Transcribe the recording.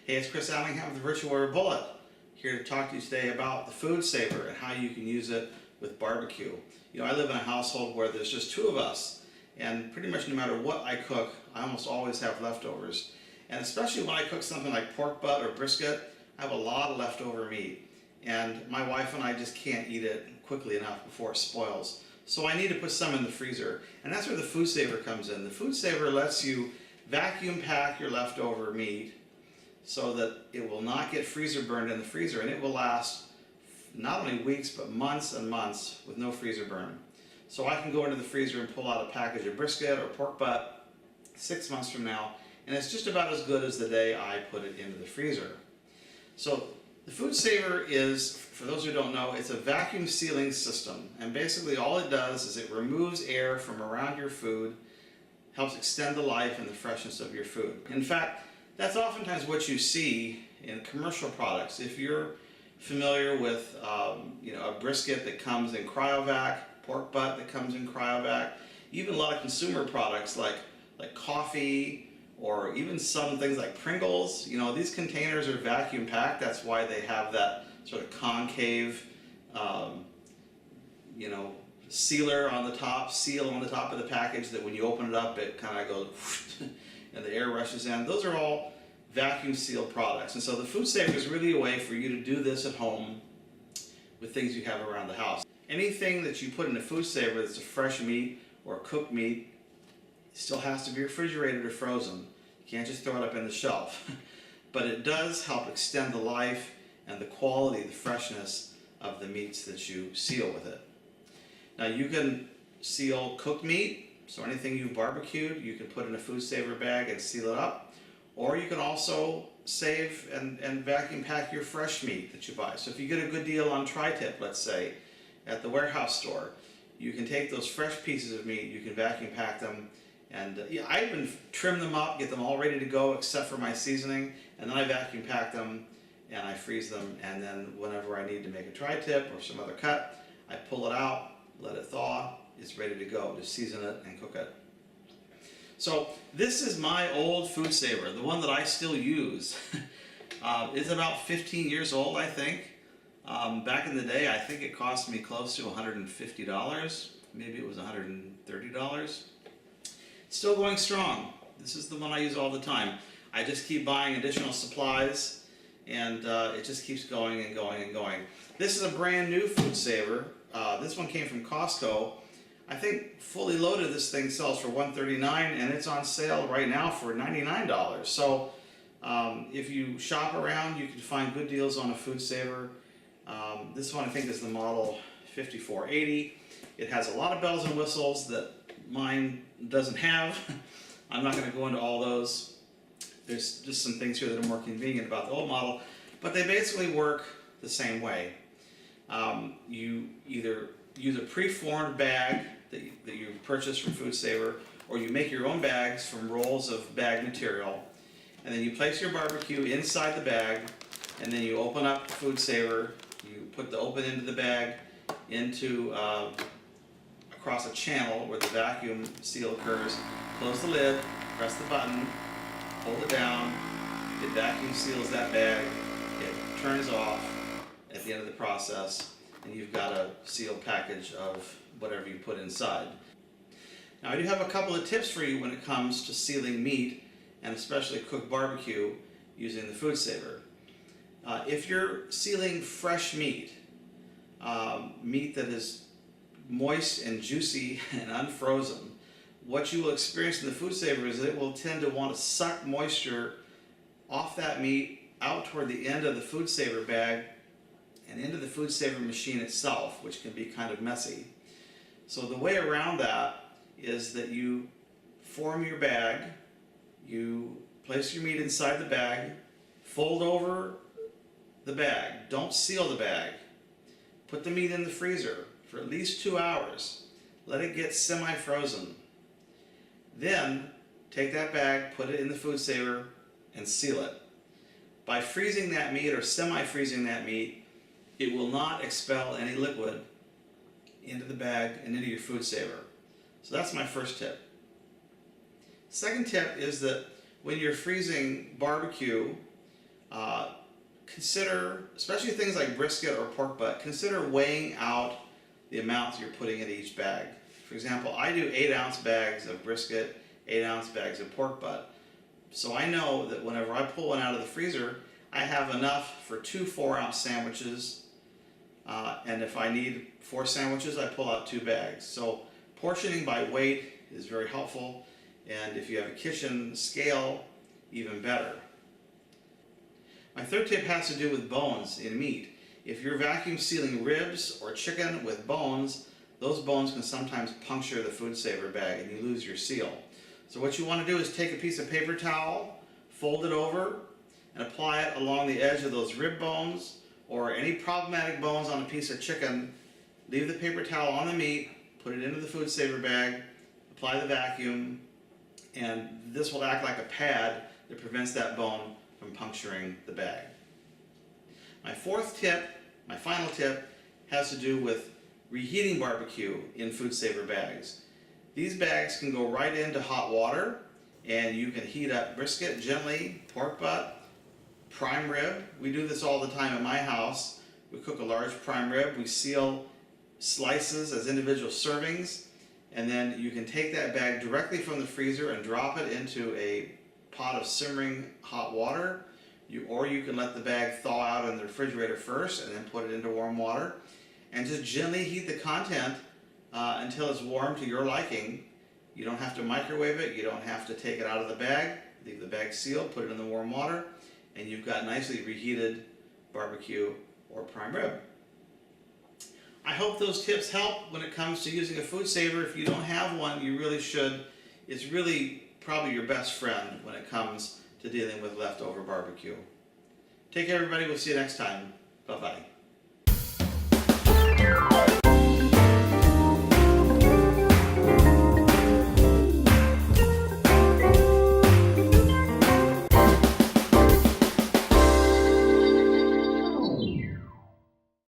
Hey, it's Chris Allingham with the Virtual Warrior Bullet, here to talk to you today about the FoodSaver and how you can use it with barbecue. You know, I live in a household where there's just two of us, and pretty much no matter what I cook, I almost always have leftovers. And especially when I cook something like pork butt or brisket, I have a lot of leftover meat. And my wife and I just can't eat it quickly enough before it spoils. So I need to put some in the freezer. And that's where the FoodSaver comes in. The FoodSaver lets you vacuum pack your leftover meat so that it will not get freezer burned in the freezer, and it will last not only weeks but months and months with no freezer burn. So I can go into the freezer and pull out a package of brisket or pork butt 6 months from now, and it's just about as good as the day I put it into the freezer. So the FoodSaver is, for those who don't know, it's a vacuum sealing system, and basically all it does is it removes air from around your food, helps extend the life and the freshness of your food. In fact, that's oftentimes what you see in commercial products. If you're familiar with a brisket that comes in cryovac, pork butt that comes in cryovac, even a lot of consumer products like coffee, or even some things like Pringles, you know, these containers are vacuum packed. That's why they have that sort of concave sealer on the top, seal on the top of the package, that when you open it up it kind of goes and the air rushes in. Those are all vacuum sealed products. And so the FoodSaver is really a way for you to do this at home with things you have around the house. Anything that you put in a FoodSaver that's a fresh meat or cooked meat still has to be refrigerated or frozen. You can't just throw it up in the shelf. But it does help extend the life and the quality, the freshness of the meats that you seal with it. Now you can seal cooked meat, so anything you've barbecued, you can put in a FoodSaver bag and seal it up. Or you can also save and vacuum pack your fresh meat that you buy. So if you get a good deal on tri-tip, let's say, at the warehouse store, you can take those fresh pieces of meat, you can vacuum pack them, and I even trim them up, get them all ready to go except for my seasoning, and then I vacuum pack them and I freeze them, and then whenever I need to make a tri-tip or some other cut, I pull it out, let it thaw, it's ready to go. Just season it and cook it. So this is my old FoodSaver, the one that I still use. It's about 15 years old, I think. Back in the day, I think it cost me close to $150. Maybe it was $130. It's still going strong. This is the one I use all the time. I just keep buying additional supplies, and it just keeps going and going and going. This is a brand new FoodSaver. This one came from Costco. I think fully loaded this thing sells for $139, and it's on sale right now for $99. So if you shop around, you can find good deals on a FoodSaver. This one I think is the model 5480. It has a lot of bells and whistles that mine doesn't have. I'm not going to go into all those. There's just some things here that are more convenient about the old model, but they basically work the same way. You either use a pre-formed bag that you purchase from FoodSaver, or you make your own bags from rolls of bag material, and then you place your barbecue inside the bag, and then you open up the FoodSaver, you put the open end of the bag into across a channel where the vacuum seal occurs, close the lid, press the button, hold it down, it vacuum seals that bag, it turns off at the end of the process, and you've got a sealed package of whatever you put inside. Now I do have a couple of tips for you when it comes to sealing meat, and especially cooked barbecue, using the FoodSaver. If you're sealing fresh meat, meat that is moist and juicy and unfrozen, what you will experience in the FoodSaver is that it will tend to want to suck moisture off that meat out toward the end of the FoodSaver bag and into the FoodSaver machine itself, which can be kind of messy. So the way around that is that you form your bag, you place your meat inside the bag, fold over the bag, don't seal the bag, put the meat in the freezer for at least 2 hours, let it get semi-frozen. Then take that bag, put it in the FoodSaver, and seal it. By freezing that meat or semi-freezing that meat, it will not expel any liquid into the bag and into your FoodSaver. So that's my first tip. Second tip is that when you're freezing barbecue, consider, especially things like brisket or pork butt, consider weighing out the amounts you're putting in each bag. For example, I do 8-ounce bags of brisket, 8-ounce bags of pork butt. So I know that whenever I pull one out of the freezer, I have enough for 2 4-ounce sandwiches. And if I need 4 sandwiches, I pull out 2 bags. So portioning by weight is very helpful. And if you have a kitchen scale, even better. My third tip has to do with bones in meat. If you're vacuum sealing ribs or chicken with bones, those bones can sometimes puncture the FoodSaver bag and you lose your seal. So what you want to do is take a piece of paper towel, fold it over, and apply it along the edge of those rib bones or any problematic bones on a piece of chicken. Leave the paper towel on the meat, put it into the FoodSaver bag, apply the vacuum, and this will act like a pad that prevents that bone from puncturing the bag. My fourth tip, my final tip, has to do with reheating barbecue in FoodSaver bags. These bags can go right into hot water and you can heat up brisket gently, pork butt, prime rib. We do this all the time at my house. We cook a large prime rib, we seal slices as individual servings, and then you can take that bag directly from the freezer and drop it into a pot of simmering hot water, or you can let the bag thaw out in the refrigerator first and then put it into warm water and just gently heat the content until it's warm to your liking. You don't have to microwave it, you don't have to take it out of the bag, leave the bag sealed, put it in the warm water, and you've got nicely reheated barbecue or prime rib. I hope those tips help when it comes to using a FoodSaver. If you don't have one, you really should. It's really probably your best friend when it comes to dealing with leftover barbecue. Take care, everybody. We'll see you next time. Bye-bye.